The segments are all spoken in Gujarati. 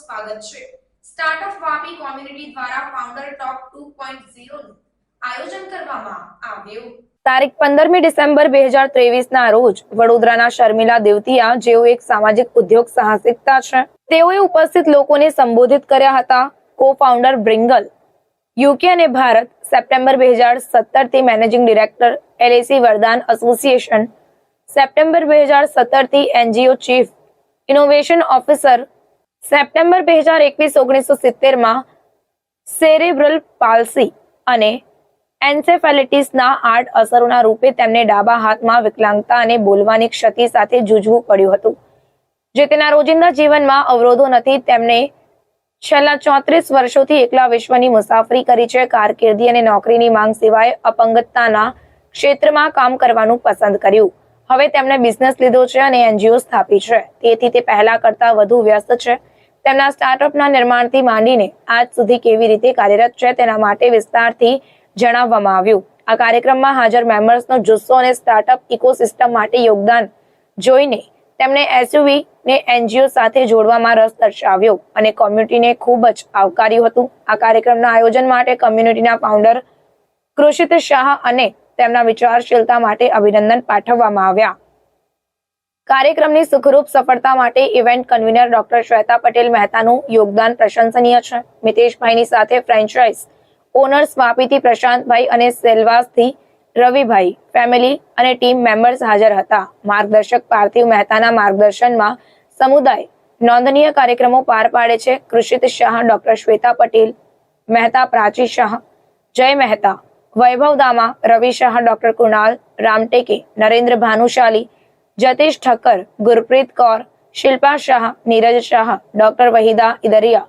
સ્વાગત છે। સ્ટાર્ટઅપ વાપી કોમ્યુનિટી દ્વારા ફાઉન્ડર ટોક 2.0 નું આયોજન કરવામાં આવ્યું। તારીખ 15મી ડિસેમ્બર 2023 ના રોજ વડોદરાના શર્મિલા દેવતિયા, જેઓ એક સામાજિક ઉદ્યોગ સાહસિકતા છે, તેઓએ ઉપસ્થિત લોકોને સંબોધિત કર્યા હતા। કો-ફાઉન્ડર બ્રિંગલ યુકે અને ભારત, સપ્ટેમ્બર 2017 થી મેનેજિંગ ડિરેક્ટર LAC વરદાન એસોસિએશન, સપ્ટેમ્બર 2017 થી NGO chief innovation officer, September 2021-1970 માં સેરેબ્રલ પાલ્સી અને એન્સેફેલિટીસના 8 અસરોના રૂપે તેમને ડાબા હાથમાં વિકલાંગતા અને બોલવાની ક્ષતિ સાથે જૂઝવું પડ્યું હતું, જે તેના રોજિંદા જીવનમાં અવરોધો નથી। તેમણે છેલ્લા 34 વર્ષોથી એકલા વિશ્વની મુસાફરી કરી છે। કારકિર્દી અને નોકરીની માંગ સિવાય અપંગતતાના ક્ષેત્રમાં કામ કરવાનું પસંદ કર્યું। હવે તેમણે બિઝનેસ લીધો છે અને NGO સ્થાપી છે, તેથી તે પહેલા કરતા વધુ વ્યસ્ત છે। તેમના સ્ટાર્ટઅપના નિર્માણથી માંડીને આજ સુધી કેવી રીતે કાર્યરત છે તેના માટે વિસ્તારથી જણાવવામાં આવ્યું। આ કાર્યક્રમમાં હાજર મેમ્બર્સનો જુસ્સો અને સ્ટાર્ટઅપ ઇકોસિસ્ટમ માટે યોગદાન જોઈને તેમણે SUV ને NGO સાથે જોડવામાં રસ દર્શાવ્યો અને કોમ્યુનિટીને ખૂબ જ આવકાર્યું હતું। આ કાર્યક્રમના આયોજન માટે કોમ્યુનિટીના ફાઉન્ડર કૃષિત શાહ અને તેમના વિચારશીલતા માટે અભિનંદન પાઠવવામાં આવ્યા। કાર્યક્રમની સુખરૂપ સફળતા માટે event convener doctor Shweta Patel મહેતાનું યોગદાન પ્રશંસનીય છે। મિતેશભાઈની સાથે ફ્રેન્ચાઇઝ ઓનર્સ વાપીથી પ્રશાંતભાઈ અને સેલવાસથી રવિભાઈ, ફેમિલી અને ટીમ મેમ્બર્સ હાજર હતા। માર્ગદર્શક પાર્થિવ મહેતાના માર્ગદર્શનમાં સમુદાય નોંધનીય કાર્યક્રમો પાર પાડે છે। કૃષિત શાહ, ડોક્ટર શ્વેતા પટેલ મહેતા, પ્રાચી શાહ, જય મહેતા, વૈભવ દામા, રવિ શાહ, ડોક્ટર કુણાલ રામટેકે, નરેન્દ્ર ભાનુશાલી, જતીશ ઠક્કર, ગુરપ્રીત કૌર, શિલ્પા શાહ, નીરજ શાહ, ડોક્ટર વહીદા ઇદરિયા,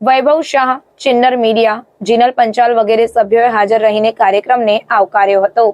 વૈભવ શાહ, ચિન્નર મીડિયા, જીનલ પંચાલ વગેરે સભ્યોએ હાજર રહીને કાર્યક્રમને આવકાર્યો હતો।